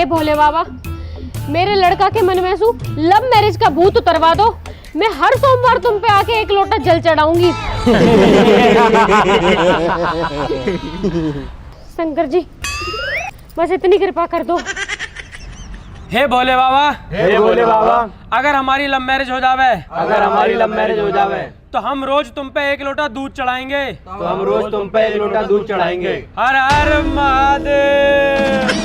हे भोले बाबा, मेरे लड़का के मन में सु लव मैरिज का भूत उतरवा दो। मैं हर सोमवार तुम पे आके एक लोटा जल चढ़ाऊंगी। शंकर जी बस इतनी कृपा कर दो। हे भोले बाबा, हे भोले बाबा, अगर हमारी लव मैरिज हो जावे, अगर हमारी लव मैरिज हो जावे तो हम रोज तुम पे एक लोटा दूध चढ़ाएंगे। तो हम रोज तुम पे एक लोटा दूध चढ़ाएंगे। हर हर महादेव।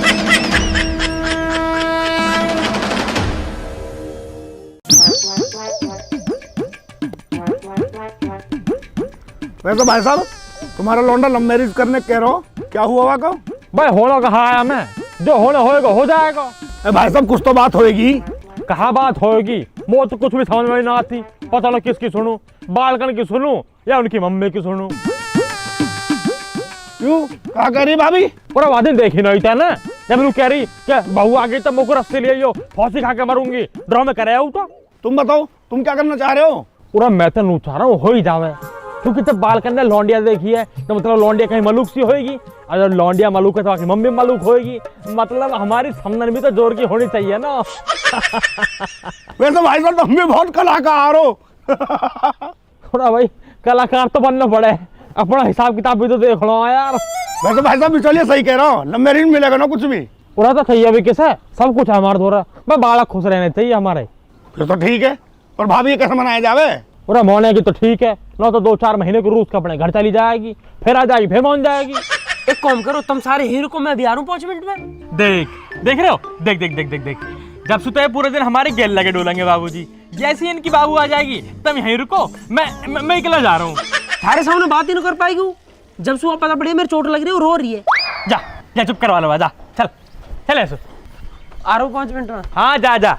वैसे भाई साहब तुम्हारा लौंडा लव मैरिज करने कह रहा हो, क्या हुआ वहाँ का? भाई होना कहा आया मैं, जो होना होएगा हो जाएगा। भाई साहब कुछ तो बात होएगी। कहा बात होएगी, वो तो कुछ भी समझ में ना आती। पता ना किसकी सुनूं, बालकन की सुनूं या उनकी मम्मी की सुनूं। क्यों, क्या कह रही भाभी? पूरा वादिन देखी नहीं था ना, जब लोग कह रही क्या बहू आ गई तब मुझको रस्ते ले आइयो, फांसी खा के मरूंगी। ड्रामे करे हो तो तुम बताओ तुम क्या करना चाह रहे हो? पूरा मैं तो नहीं चाह रहा हूँ हो ही जावे, क्योंकि जब बालकन ने लौंडिया देखी है तो मतलब लौंडिया कहीं मलूक सी होएगी। अगर लौंडिया मलूक है तो आखिर मम्मी मलूक होएगी। मतलब हमारी समझन भी तो जोर की होनी चाहिए ना। वैसे भाई साहब तुम भी बहुत कलाकार हो। थोड़ा भाई कलाकार तो बनना पड़े, अपना हिसाब किताब भी तो देख लो यार। वैसे भाई साहब चलिए सही कह रहा हूँ, लव मैरिज मिलेगा ना कुछ भी। पूरा तो सही अभी किस है, सब कुछ हमारा धोरा, मैं बाला खुश रहने चाहिए हमारे। फिर तो ठीक है, पर भाभी ये कैसे मनाया जावे? पूरा मोने की तो ठीक है ना, तो 2-4 महीने को रूस का अपने घर चली जाएगी, फिर आ जाएगी, फिर मान जाएगी। एक काम करो, तुम सारे हीरो को मैं भी आ रहा हूँ 5 मिनट में। देख रहे हो, देख देख देख देख देख, जब सुते पूरे दिन हमारे गेल लगे डोलेंगे बाबूजी। जैसे इनकी बाबू आ जाएगी तुम यहीं रुको, मैं अकेला जा रहा हूँ। सारे सामने बात ही नहीं कर पाएगी। जब सुबह पता पड़े मेरी चोट लग रही है, रो रही है। जा जा चुप करवा लो, जा चल चल ऐसे। आ रहा हूँ 5 मिनट में। हाँ जा जा,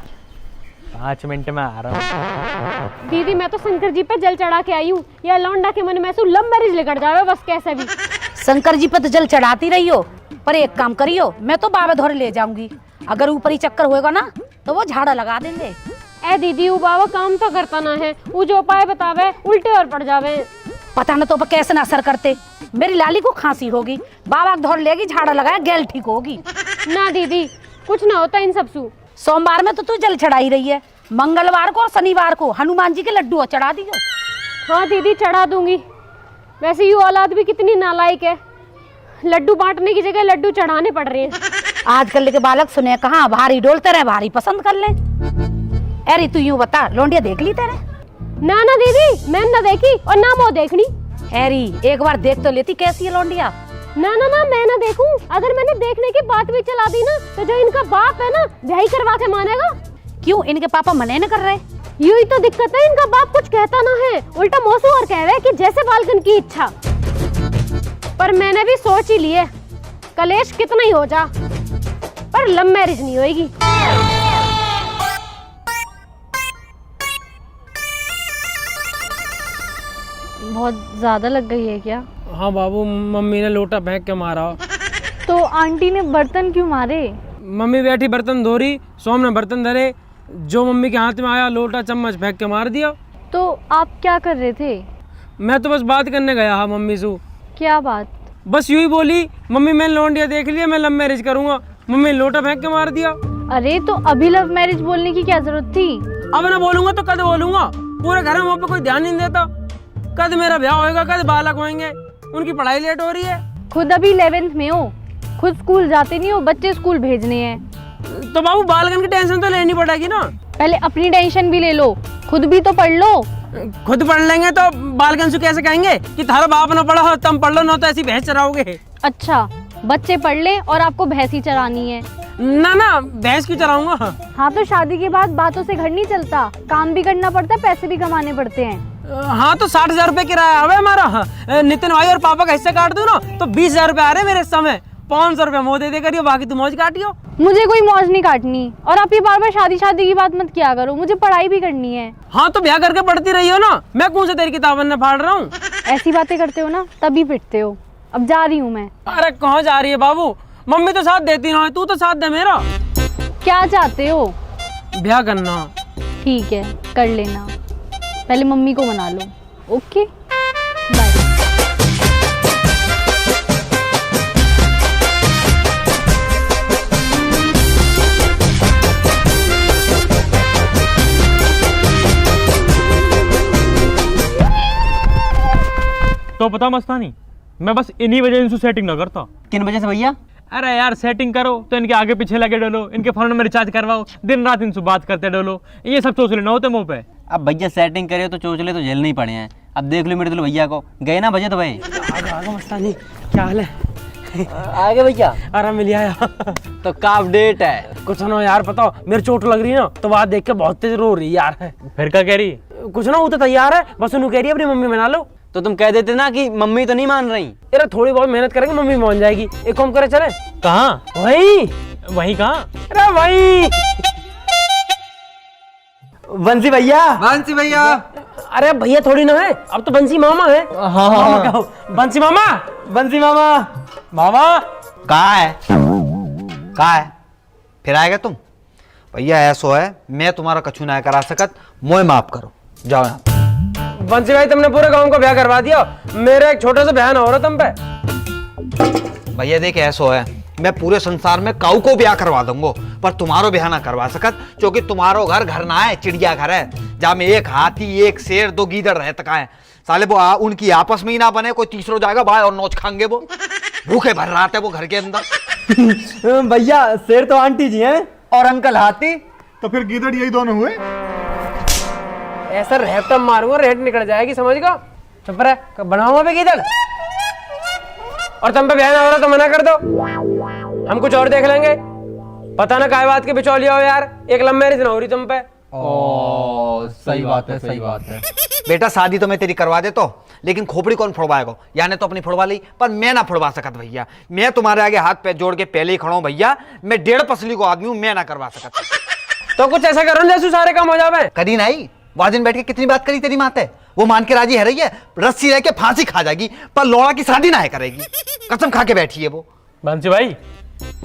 5 मिनट में आ रहा हूँ। दीदी मैं तो शंकर जी पे जल चढ़ा के आई हूँ, या लौंडा के मन में सु लव मैरिज लेकर जावे बस कैसे भी। शंकर जी पे तो जल चढ़ाती रही हो, पर एक काम करियो, मैं तो बाबा धोरे ले जाऊंगी। अगर ऊपर ही चक्कर होएगा ना तो वो झाड़ा लगा देंगे। ए दीदी वो बाबा काम तो करता ना है, वो जो उपाय बतावे उल्टे और पड़ जावे। पता न तो कैसे न असर करते। मेरी लाली को खांसी होगी, बाबा धोर लेगी, झाड़ा लगाया, गैल ठीक होगी। ना दीदी कुछ ना होता इन सब सु। सोमवार में तो तू जल चढ़ाई रही है, मंगलवार को और शनिवार को हनुमान जी के लड्डू चढ़ा दियो। हाँ दीदी चढ़ा दूंगी। वैसे ये औलाद भी कितनी नालायक है, लड्डू बांटने की जगह लड्डू चढ़ाने पड़ रहे हैं। आजकल के बालक सुने कहाँ भारी डोलते रहे, भारी पसंद कर ले। अरे तू यूँ बता, लौंडिया देख ली तेरे? ना ना दीदी मैंने ना देखी और ना वो देखनी। अरे एक बार देख तो लेती कैसी है लौंडिया। ना ना ना मैं ना देखूं, अगर मैंने देखने की बात भी चला दी ना तो जो इनका बाप है ना यही करवा के मानेगा। क्यों, इनके पापा मने न कर रहे? यही तो दिक्कत है, इनका बाप कुछ कहता ना है, उल्टा मौसू और कह रहे कि जैसे बालकन की इच्छा। पर मैंने भी सोच ही लिए, कलेश कितना ही हो जा पर लव मैरिज नहीं होएगी। बहुत ज्यादा लग गई है क्या? हाँ बाबू, मम्मी ने लोटा फेंक के मारा। तो आंटी ने बर्तन क्यों मारे? मम्मी बैठी बर्तन धो रही, सोम ने बर्तन धरे, जो मम्मी के हाथ में आया लोटा चम्मच फेंक के मार दिया। तो आप क्या कर रहे थे? मैं तो बस बात करने गया हाँ मम्मी से। क्या बात? बस यूं ही बोली, मम्मी मैंने लौंडिया देख लिया, मैं लव मैरिज करूंगा। मम्मी ने लोटा फेंक के मार दिया। अरे तो अभी लव मैरिज बोलने की क्या जरूरत थी? अब ना बोलूंगा तो कद बोलूंगा, पूरे घर में वहाँ पे कोई ध्यान नहीं देता। कद मेरा ब्याह होएगा, कद बालक होंगे, उनकी पढ़ाई लेट हो रही है। खुद अभी 11th में हो, खुद स्कूल जाते नहीं हो, बच्चे स्कूल भेजने हैं। तो बाबू बालकन की टेंशन तो लेनी पड़ेगी ना। पहले अपनी टेंशन भी ले लो, खुद भी तो पढ़ लो। खुद पढ़ लेंगे तो बालकन से कैसे कहेंगे कि थारा बाप ना पढ़ा हो तुम पढ़ लो, ना तो ऐसी भैंस चराओगे। अच्छा बच्चे पढ़ ले और आपको भैंसी चरानी है? ना ना भैंस क्यों चराऊंगा। हाँ तो शादी के बाद बातों से घर नहीं चलता, काम भी करना पड़ता है, पैसे भी कमाने पड़ते हैं। हाँ तो 60,000 रुपए किराया है हमारा। नितिन भाई और पापा का हिस्सा काट दूं ना तो 20,000 रुपए आ रहे मेरे समय। 500 रुपए मोह दे करियो, बाकी तुम मौज काटियो। मुझे कोई मौज नहीं काटनी, और आप ये बार बार शादी शादी की बात मत किया करो, मुझे पढ़ाई भी करनी है। हाँ तो ब्याह करके पढ़ती रही हो ना, मैं कौन से तेरी किताबन में फाड़ रहा हूँ। ऐसी बातें करते हो ना तभी पिटते हो। अब जा रही हूँ मैं। अरे कहाँ जा रही है बाबू, मम्मी तो साथ देती ना, तू तो साथ दे मेरा। क्या चाहते हो? ब्याह करना। ठीक है कर लेना, पहले मम्मी को मना लो। Okay bye. तो पता मस्तानी, मैं बस इन्हीं वजह इनसे सेटिंग ना करता। किन वजह से भैया? अरे यार सेटिंग करो तो इनके आगे पीछे लगे डोलो, इनके फोन में रिचार्ज करवाओ, दिन रात इनसे बात करते डोलो, ये सब चोचले ना होते मुंह पे। अब भैया सेटिंग करे तो चोचले तो झेलने ही पड़े हैं। अब देख लो मेरे दिल भैया को, गए ना बजे तो भाई। आगे मस्तानी, क्या हाल है? आगे भैया अरे मिल आया। तो का अपडेट है? कुछ ना यार, बताओ मेरी चोट लग रही है ना, तो बात देख के बहुत तेज रो रही यार। फिर क्या कह रही? कुछ ना, वो तो तैयार है, बस उन्हें कह रही है अपनी मम्मी मना लो। तो तुम कह देते ना कि मम्मी तो नहीं मान रही। अरे थोड़ी बहुत मेहनत करेंगे, मम्मी मान जाएगी। एक काम करे चले। कहाँ? वही कहाँ? अरे वही बंसी भैया। बंसी भैया। अरे भैया थोड़ी ना है, अब तो बंसी मामा है। हाँ मामा कहो, बंसी मामा। बंसी मामा। मामा कहाँ है? फिर आएगा तुम? भैया ऐसो है, मैं तुम्हारा कछु ना करा सकत, मोए माफ करो, जाओ यहाँ। बंसी भाई तुमने पूरे गांव को ब्याह करवा दिया, मेरा एक छोटा सा बहन हो रहा तुम पे। भैया देख ऐसो है, मैं पूरे संसार में काऊ को ब्याह करवा दूंगा, पर तुम्हारो ब्याह ना करवा सकत, क्योंकि तुम्हारो घर ना है, चिड़िया घर है, जहाँ में एक हाथी, एक शेर, 2 गीदड़ रह तक है। साले वो उनकी आपस में ही ना बने, कोई तीसरो जाएगा बाय और नोच खाएंगे, वो भूखे भर रहा है वो घर के अंदर। भैया शेर तो आंटी जी हैं और अंकल हाथी। तो फिर गीदड़ यही दोनों हुए। ऐसा रेपटम मारूंगा, रेट निकल जाएगी, समझ गो। चुप रहे, बनाऊंगा भी किधर। और तुम पे बहन हो रहा तो मना कर दो, हम कुछ और देख लेंगे। पता ना काय बात के बिचौलिया हो यार, एक लव मैरिज ना हो रही तुम पे। सही बात है, सही बात है। बेटा शादी तो मैं तेरी करवा देता हूँ, लेकिन खोपड़ी कौन फोड़वाएगा? याने तो अपनी फोड़वा ली, पर मैं ना फोड़वा सकत भैया। मैं तुम्हारे आगे हाथ पैर जोड़ के पहले ही खड़ा हूँ भैया, मैं 1.5 पसली को आदमी हूँ, मैं ना करवा सकत। तो कुछ ऐसा करो जैसे सारे काम हो जावे। करी नहीं, वहां दिन बैठ के कितनी बात करी तेरी माते, वो मान के राजी है रही है, रस्सी रह के फांसी खा जाएगी, पर लौड़ा की शादी ना है करेगी, कसम खा के बैठी है वो। बंसी भाई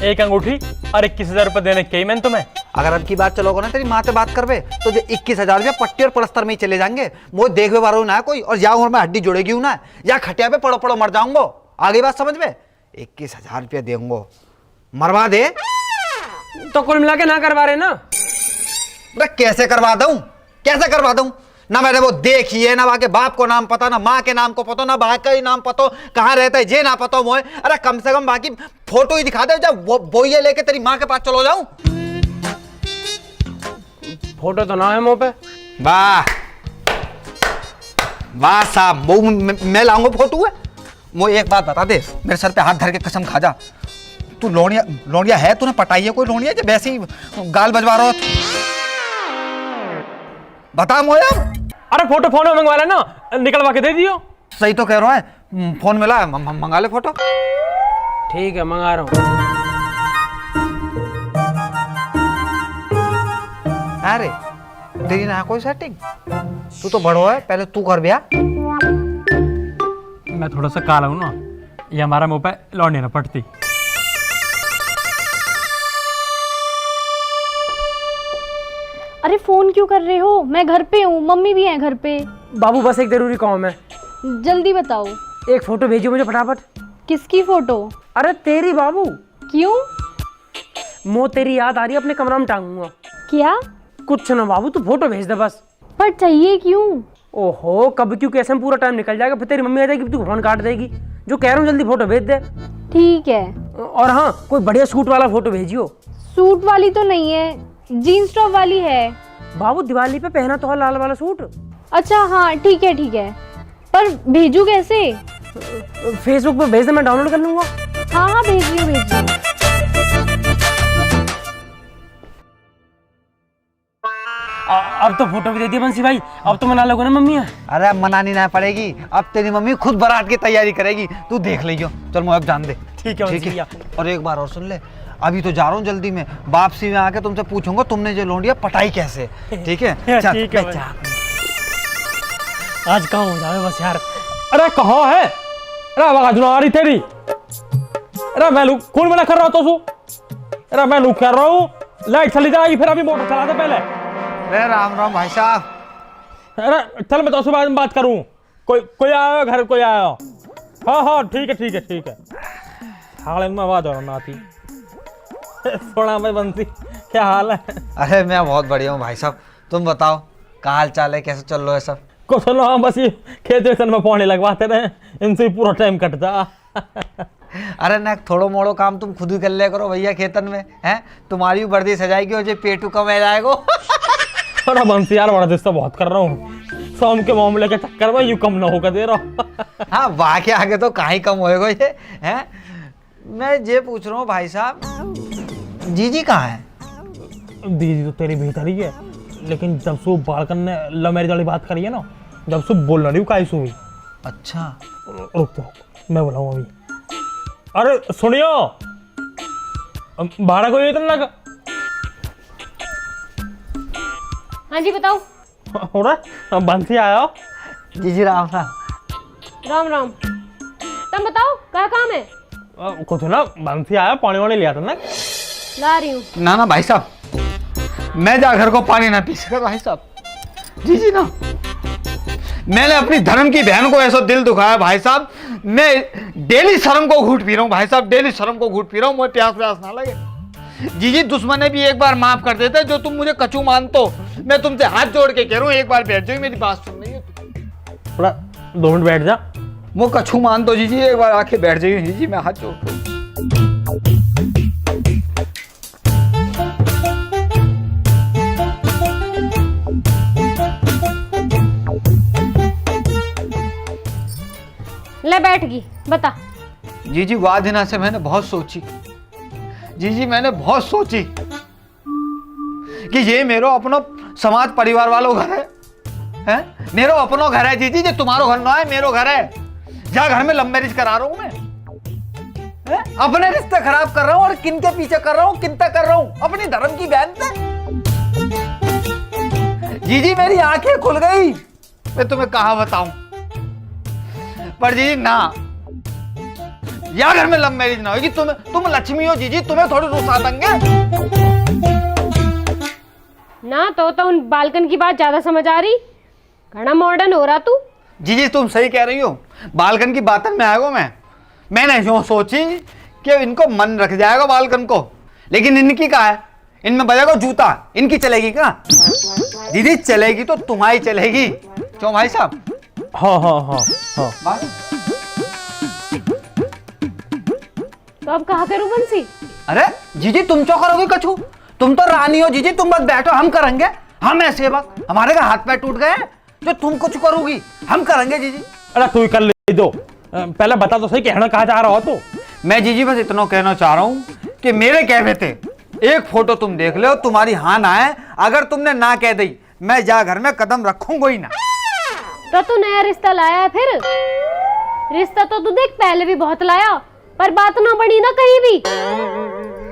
एक अंगूठी और 21,000 रुपए देने के ही मैंने तुम्हें। अगर अब की बात चलोगे ना तेरी माँ से बात करवे तो जो 21,000 रुपया पट्टी और पलस्तर में ही चले जाएंगे। वो देखवे वालों ना कोई, और या उम्र में हड्डी जुड़ेगी ना, या खटिया पे पड़ो पड़ो मर जाऊंगो। आगे बात समझ में? 21,000 रुपया देंगो, मरवा दे। तो कुल मिला के ना करवा रहे ना? कैसे करवा दूं? कैसे करवा दूं? ना मैंने वो देखी है, ना वहां के बाप को नाम पता, ना माँ के नाम को पता, ना भाई का ही नाम पता, कहाँ रहता है जे ना पता मोए। अरे कम से कम बाकी फोटो ही दिखा दे, जब वो ये लेके तेरी माँ के पास चलो जाऊं। फोटो तो ना है मुंह पे। वाह वाह साहब, वो मैं लाऊंगा फोटो है। वो एक बात बता दे, मेरे सर पे हाथ धर के कसम खा जा, तू लोनिया है? तूने पटाई है कोई लोनिया जो वैसे ही गाल बजवा रहा हो? बता मोया। अरे फोटो फोन में मंगवा लेना, निकलवा के दे दियो। सही तो कह रहा है, फोन मिला है, मंगा ले फोटो। ठीक है मंगा रहा हूँ। अरे तेरी ना कोई सेटिंग, तू तो बड़ो है, पहले तू कर ब्याह। मैं थोड़ा सा काला हूँ ना, ये हमारा मुंह पे लौंडी ना पड़ती। अरे फोन क्यों कर रहे हो? मैं घर पे हूँ, मम्मी भी है घर पे। बाबू बस एक जरूरी काम है, जल्दी बताओ। एक फोटो भेजियो मुझे फटाफट। किसकी फोटो? अरे तेरी बाबू। क्यों? मो तेरी याद आ रही है, अपने कमरा में टांगूंगा। क्या? कुछ ना बाबू, तू फोटो भेज दे बस। पर चाहिए क्यों? ओहो कब क्यों कैसे में पूरा टाइम निकल जाएगा, फिर तेरी मम्मी आ जाएगी, तू फोन काट देगी। जो कह रहा हूँ जल्दी फोटो भेज दे। ठीक है। और हाँ कोई बढ़िया सूट वाला फोटो भेजियो। सूट वाली तो नहीं है, जीन्स टॉप वाली है। बाबू दिवाली पे पहना तो है लाल वाला सूट। अच्छा हाँ ठीक है ठीक है, पर भेजू कैसे? फेसबुक पे भेज दे, मैं डाउनलोड कर लूंगा। हाँ हाँ भेजिए भेजिए। अब तो फोटो भी दे दिया बंसी भाई, अब तो मना लोगे ना मम्मी। अरे अब मनानी ना पड़ेगी, अब तेरी मम्मी खुद बारात की तैयारी करेगी, तू देख लीजियो। चल मुझे अब जान दे। ठीक है बंसी भैया। और एक बार और सुन ले, अभी तो जा रहा हूँ जल्दी में, वापसी में आके तुमसे पूछूंगा तुमने जो लोंडिया पटाई कैसे, ठीक है? चल, ठीक है मैं जा। आज कहाँ हो जाए बस यार। अरे कहाँ है? अरे आवाज ना आ रही तेरी। अरे मैं लुक कौन मना कर रहा तो सु? अरे मैं लुक कर रहा हूँ, लाइट चली जाएगी, फिर अभी मोटर चला दे पहले। अरे राम राम भाई साहब। अरे चल मैं तो सुबह में बात करूँ। कोई आया घर, कोई आया? हाँ हाँ ठीक है ठीक है ठीक है। हाल में आवाज और ना आती। थोड़ा भाई बंसी क्या हाल है? अरे मैं बहुत बढ़िया हूँ भाई साहब, तुम बताओ क्या हाल चाल है, कैसे चल रहा है सब? कुछ ना, बस ये खेत वेतन में पानी लगवाते रहे, इनसे ही पूरा टाइम कटता। अरे ना थोड़ो मोड़ो काम तुम खुद ही कर लिया करो भैया खेतन में, हैं? तुम्हारी वर्दी सजाएगी और जो पेटू कम जाएगा। थोड़ा बंसी यार, बड़ा दिस्ता बहुत कर रहा हूँ, शाम के मामले के चक्कर में यूं कम ना होकर दे रहा हूँ। हाँ वाह के आगे तो कहीं कम होएगा ये, हैं? मैं ये पूछ रहा हूँ भाई साहब, जीजी कहाँ है? दीदी तो तेरी भीतर ही है, लेकिन जब से बालकन ने लव मैरिज वाली बात करी है ना, जब से बोल रही हूँ काई सु हुई। अच्छा रुक तो, मैं बुलाऊँ अभी। अरे सुनियो, भाड़ा कोई इतना लगा? हाँ जी बताओ। हो रहा बंसी आया हो? जीजी राम राम। राम राम। तुम बताओ क्या काम है? कुछ ना, बंसी आया, पानी वानी लिया था ना, ला रही हूँ। ना ना भाई साहब, मैं जा घर को पानी ना पी सका भाई साहब। जी ना, मैंने अपनी धर्म की बहन को ऐसा दिल दुखाया भाई साहब, मैं डेली शर्म को घूट पी रहा हूँ भाई साहब, डेली शर्म को घूट पी रहा हूँ, मुझे प्यास प्यास ना लगे। जी दुश्मन ने भी एक बार माफ कर देते, जो तुम मुझे कचू मानतो, मैं तुमसे हाथ जोड़ के कह रहा हूँ एक बार बैठ जाओ, मेरी बात सुन रही है। थोड़ा 2 मिनट बैठ जा। वो कछू मान दो जीजी, एक बार आके बैठ जाइए जीजी, मैं हाथ जोड़ दूं। ले बैठ गई, बता। जीजी वाह दिना से मैंने बहुत सोची, जीजी मैंने बहुत सोची कि ये मेरो अपनो समाज परिवार वालों घर है? मेरो अपनो घर है जीजी, ये तुम्हारो घर ना है, मेरो घर है। जा घर में लव मैरिज करा रहा हूं मैं, अपने रिश्ते खराब कर रहा हूं, और किन के पीछे कर रहा हूं, किन तक कर रहा हूं? अपनी धर्म की बहन से। जीजी मेरी आंखें खुल गई, मैं तुम्हें कहा बताऊं, पर जीजी ना, या घर में लव मैरिज ना होगी। तुम लक्ष्मी हो जीजी, तुम्हें थोड़ी रुसा देंगे ना। तो उन बालकन की बात ज्यादा समझ आ रही, घना मॉडर्न हो रहा तू। जीजी तुम सही कह रही हो, बालकन की बातन में आएगा मैंने यूं सोची कि इनको मन रख जाएगा बालकन को, लेकिन इनकी कहा है, इनमें बजेगा जूता, इनकी चलेगी क्या? दीदी चलेगी तो तुम्हारी चलेगी, क्यों भाई साहब? हाँ हाँ हाँ हाँ। तो अब कहा करूं बंसी? अरे जीजी तुम क्यों करोगे कछू? तुम तो रानी हो जीजी, तुम बस बैठो, हम करेंगे। हम ऐसे सेवक, हमारे का हाथ पैर टूट गए, जो तुम कुछ करोगी हम करेंगे जीजी। अरे तू ही कर ले दो, पहले बता तो सही कहना कहाँ जा रहा हो तू? मैं जीजी बस इतना कहना चाह रहा हूँ कि मेरे कहवे थे एक फोटो तुम देख लो, तुम्हारी हाँ ना है, अगर तुमने ना कह दी मैं जा घर में कदम रखूंगा ही ना। तो तू नया रिश्ता लाया है फिर? रिश्ता तो तू देख पहले भी बहुत लाया, पर बात ना बनी ना कहीं भी।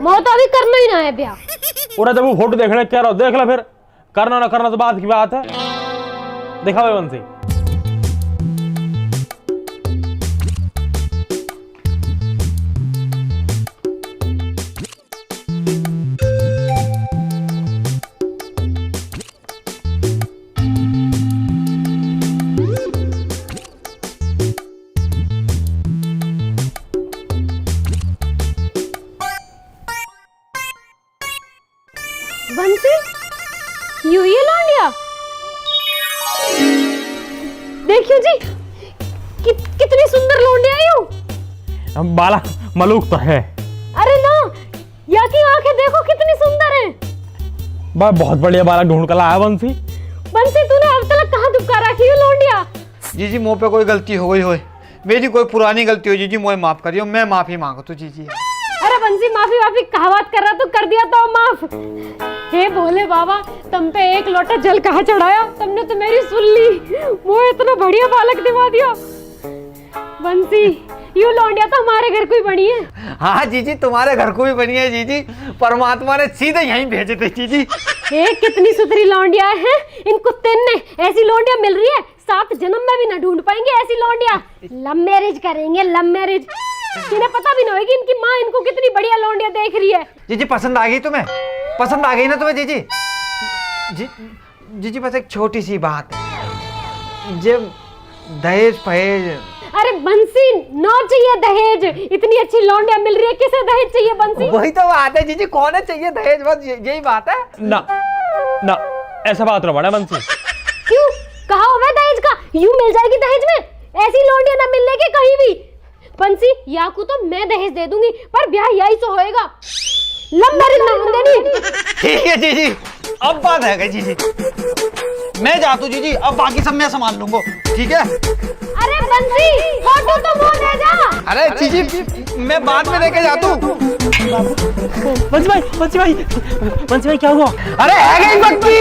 मोह तो अभी करना ही ना है ब्याह। पूरा जब वो फोटो देखने क्या रहो, देख लो फिर, करना ना करना तो बात की बात है। दिखा भाई बंसी। बंसी, यू ये लौंडिया देखियो जी, कितनी सुंदर लौंडिया यू। बाला मलूक तो है। अरे ना, या की आंखें देखो कितनी सुंदर हैं। बहुत बढ़िया बाला ढूंढ कर लाया बंसी। बंसी तूने अब तक कहाँ दुबका रखी है लौंडिया? जीजी मुंह पे कोई गलती हो गई हो, मेरी कोई पुरानी गलती हो जीजी, मुझे माफ करियो, मैं माफी मांगो तो जीजी। अरे बंसी माफी कहा बात कर रहा, तू कर दिया तो माफ। हे भोले बाबा, तुम पे एक लोटा जल कहाँ चढ़ाया, तुमने तो मेरी सुन ली, वो इतना बढ़िया बालक दिवा दिया। बंसी, यू लौंडिया तो हमारे घर को ही बनी है। हाँ जीजी तुम्हारे घर को भी बनी है जीजी, परमात्मा ने सीधे यहीं भेजे थे जीजी। हे कितनी सुथरी लौंडिया है, इन कुत्ते ने ऐसी लौंडिया मिल रही है, 7 जन्म में भी ना ढूंढ पाएंगे ऐसी लौंडिया। लव मैरिज करेंगे, लव मैरिज। इन्हें पता भी ना होगी इनकी माँ इनको कितनी बढ़िया लौंडिया देख रही है। जीजी पसंद आ गई तुम्हें? पसंद आ गई ना तुम्हें जीजी? जीजी बस एक छोटी सी बात है, जब दहेज फहेज। अरे बंसी, ना चाहिए दहेज, इतनी अच्छी लौंडिया मिल रही है, किसे दहेज चाहिए बंसी? वही तो बात है जीजी, कौन है चाहिए दहेज, बस यही बात है ना ना, ऐसा बात ना बना बंसी। क्यों, कहा हुआ है दहेज का यूं मिल जाएगी दहेज में? ऐसी लौंडिया ना मिलने की कहीं भी। बंसी, याकू तो मैं दहेज दे दूंगी, पर ब्याह यही तो होएगा। लव मैरिज ना होने देनी। ठीक है जीजी, अब बात है गई जीजी। मैं जाता हूँ जीजी, अब बाकी सब मैं संभाल लूंगा, ठीक है? अरे बंसी, फोटो तो वो दे जा। अरे जीजी मैं बाद में लेके जाता हूँ। बंसी भाई क्या हुआ? अरे है गई बक्की।